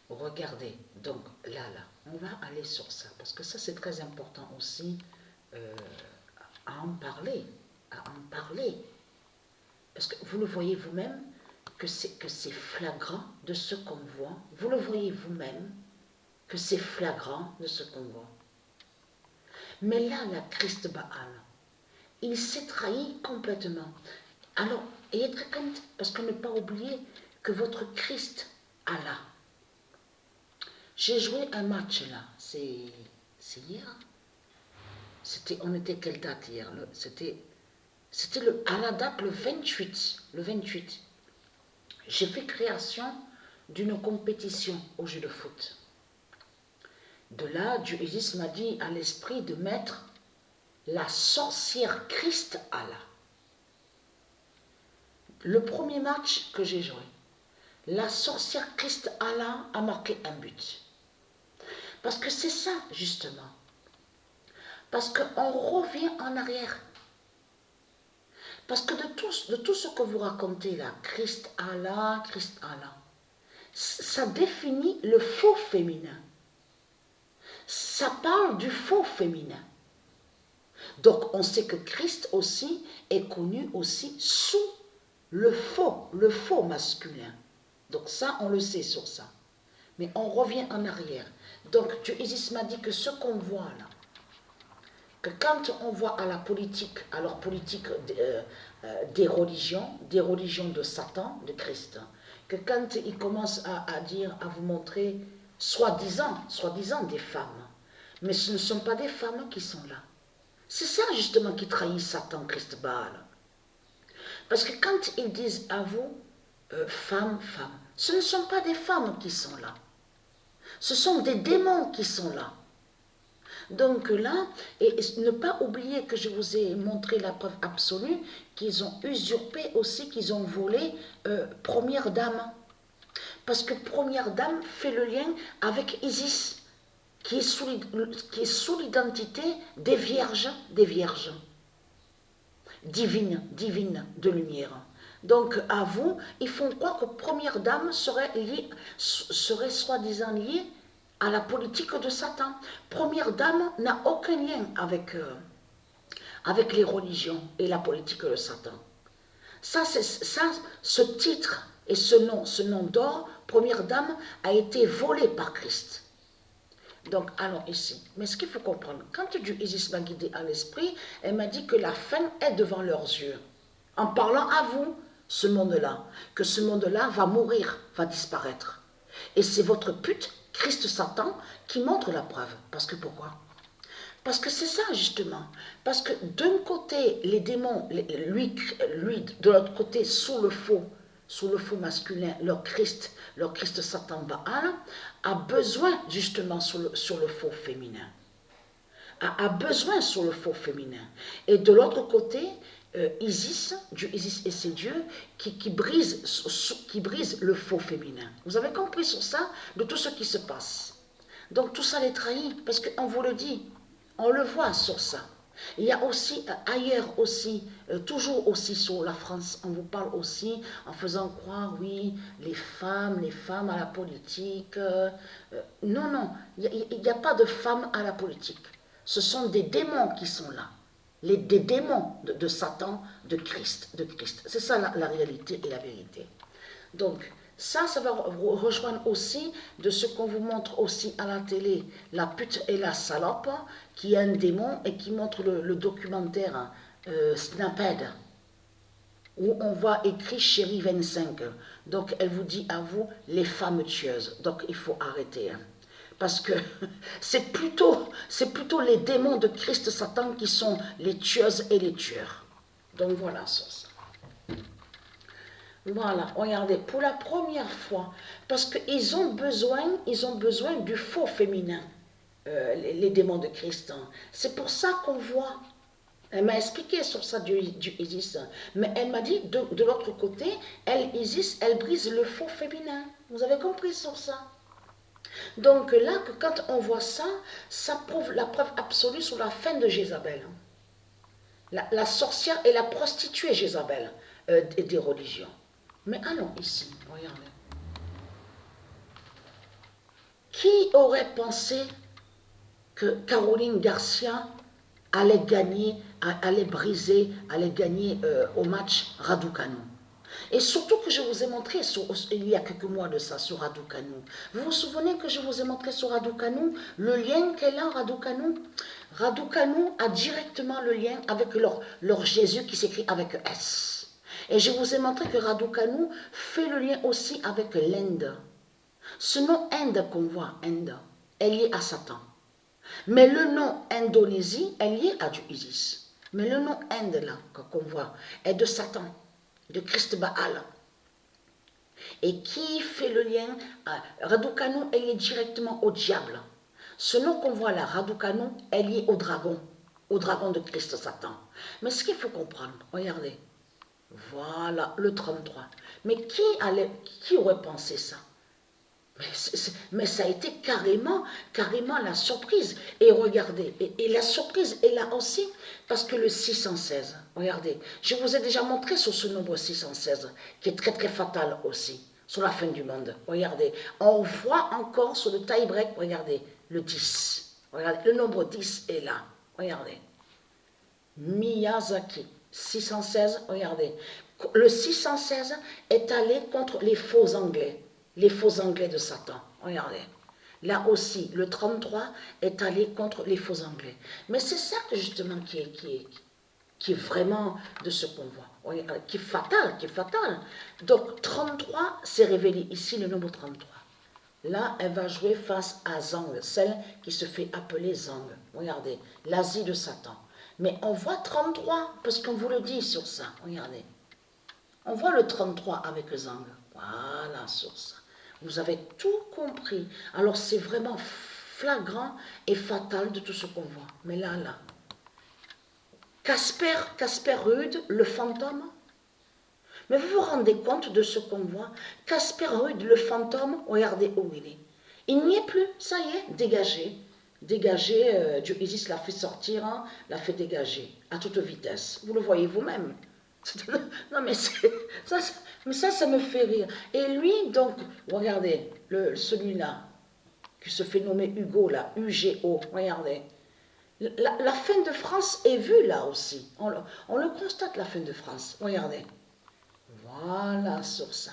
regardez, donc là, on va aller sur ça, parce que ça c'est très important aussi à en parler, parce que vous le voyez vous-même, que c'est flagrant de ce qu'on voit, vous le voyez vous-même, que c'est flagrant de ce qu'on voit. Mais là, la Christ Baal, il s'est trahi complètement. Alors, ayez très compte, parce que ne pas oublier que votre Christ Allah. J'ai joué un match là, c'est hier. On était quelle date hier? C'était à la date le 28. Le 28. J'ai fait création d'une compétition au jeu de foot. De là, Dieu Isis m'a dit à l'esprit de mettre la sorcière Christ Allah. Le premier match que j'ai joué, la sorcière Christ Allah a marqué un but. Parce que c'est ça, justement. Parce qu'on revient en arrière. Parce que de tout ce que vous racontez là, Christ Allah, ça définit le faux féminin. Ça parle du faux féminin. Donc on sait que Christ aussi est connu aussi sous le faux masculin. Donc ça, on le sait sur ça. Mais on revient en arrière. Donc Dieu Isis m'a dit que ce qu'on voit là, que quand on voit à la politique, alors politique des religions de Satan, de Christ, que quand il commence à dire, à vous montrer, soi-disant des femmes, mais ce ne sont pas des femmes qui sont là. C'est ça justement qui trahit Satan, Christ Baal. Parce que quand ils disent à vous, femme, ce ne sont pas des femmes qui sont là. Ce sont des démons qui sont là. Donc là, et ne pas oublier que je vous ai montré la preuve absolue qu'ils ont usurpé aussi, qu'ils ont volé Première Dame. Parce que Première Dame fait le lien avec Isis, qui est sous l'identité des vierges divines de lumière. Donc à vous, ils font croire que Première Dame serait soi-disant liée à la politique de Satan. Première Dame n'a aucun lien avec les religions et la politique de Satan. Ce titre et ce nom d'or, Première Dame, a été volé par Christ. Donc, allons ici. Mais ce qu'il faut comprendre, quand Dieu Isis m'a guidé à l'esprit, elle m'a dit que la fin est devant leurs yeux. En parlant à vous, ce monde-là, que ce monde-là va mourir, va disparaître. Et c'est votre pute, Christ Satan, qui montre la preuve. Parce que pourquoi? Parce que c'est ça, justement. Parce que d'un côté, les démons, lui de l'autre côté, sous le faux masculin, leur Christ Satan Baal, a besoin justement sur le faux féminin. A besoin sur le faux féminin. Et de l'autre côté, Isis, Dieu Isis et ses dieux, qui brisent le faux féminin. Vous avez compris sur ça, de tout ce qui se passe. Donc tout ça les trahit, parce qu'on vous le dit, on le voit sur ça. Il y a aussi ailleurs aussi, toujours aussi sur la France, on vous parle aussi en faisant croire, oui, les femmes à la politique. Non, il n'y a pas de femmes à la politique. Ce sont des démons qui sont là. Des démons de Satan, de Christ. C'est ça la réalité et la vérité. Donc, ça va rejoindre aussi de ce qu'on vous montre aussi à la télé, la pute et la salope, qui est un démon et qui montre le documentaire Snapped, où on voit écrit Chérie 25. Donc, elle vous dit à vous, les femmes tueuses. Donc, il faut arrêter. Parce que c'est plutôt les démons de Christ Satan qui sont les tueuses et les tueurs. Donc, voilà ça. Voilà, regardez, pour la première fois, parce qu'ils ont besoin du faux féminin, les démons de Christ. C'est pour ça qu'on voit. Elle m'a expliqué sur ça du Isis, mais elle m'a dit, de l'autre côté, Isis, elle brise le faux féminin. Vous avez compris sur ça? Donc là, quand on voit ça, ça prouve la preuve absolue sur la fin de Jézabel. La sorcière et la prostituée Jézabel des religions. Mais allons ici, regardez. Qui aurait pensé que Caroline Garcia allait gagner, allait briser, allait gagner au match Raducanu? Et surtout que je vous ai montré il y a quelques mois de ça sur Raducanu. Vous vous souvenez que je vous ai montré sur Raducanu le lien qu'elle a, Raducanu? Raducanu a directement le lien avec leur Jésus qui s'écrit avec S. Et je vous ai montré que Raducanu fait le lien aussi avec l'Inde. Ce nom Inde qu'on voit, Inde, est lié à Satan. Mais le nom Indonésie est lié à du Isis. Mais le nom Inde, là, qu'on voit, est de Satan, de Christ Baal. Et qui fait le lien Raducanu est lié directement au diable. Ce nom qu'on voit là, Raducanu, est lié au dragon de Christ Satan. Mais ce qu'il faut comprendre, regardez, voilà le 33. Mais qui aurait pensé ça? Mais ça a été carrément la surprise. Et regardez, et la surprise est là aussi, parce que le 616, regardez, je vous ai déjà montré sur ce nombre 616, qui est très très fatal aussi, sur la fin du monde. Regardez, on voit encore sur le tie-break, regardez, le 10. Regardez, le nombre 10 est là. Regardez. Miyazaki, 616, regardez. Le 616 est allé contre les faux Anglais. Les faux Anglais de Satan. Regardez. Là aussi, le 33 est allé contre les faux Anglais. Mais c'est ça que justement qui est vraiment de ce qu'on voit. Qui est fatal, qui est fatal. Donc 33 s'est révélé ici, le nombre 33. Là, elle va jouer face à Zang, celle qui se fait appeler Zang. Regardez, l'Asie de Satan. Mais on voit 33, parce qu'on vous le dit sur ça. Regardez. On voit le 33 avec Zang. Voilà, sur ça. Vous avez tout compris. Alors, c'est vraiment flagrant et fatal de tout ce qu'on voit. Mais là. Casper Ruud, le fantôme. Mais vous vous rendez compte de ce qu'on voit? Casper Ruud, le fantôme, regardez où il est. Il n'y est plus, ça y est, dégagé. Dégagé, Dieu Isis l'a fait sortir, hein, l'a fait dégager à toute vitesse. Vous le voyez vous-même. Non mais ça me fait rire. Et lui, donc, regardez, celui-là, qui se fait nommer Hugo, là, UGO, regardez. La fin de France est vue là aussi. On le constate, la fin de France. Regardez. Voilà, sur ça.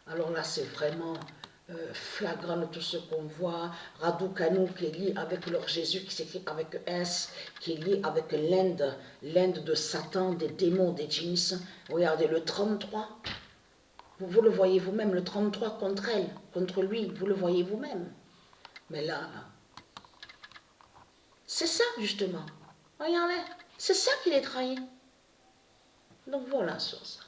Alors là, c'est vraiment flagrant de tout ce qu'on voit. Raducanu qui est lié avec leur Jésus, qui s'écrit avec S, qui est lié avec l'Inde de Satan, des démons, des djinns. Regardez, le 33. Vous le voyez vous-même, le 33 contre elle, contre lui, vous le voyez vous-même. Mais là, c'est ça justement. Regardez, c'est ça qui les trahit. Donc voilà sur ça.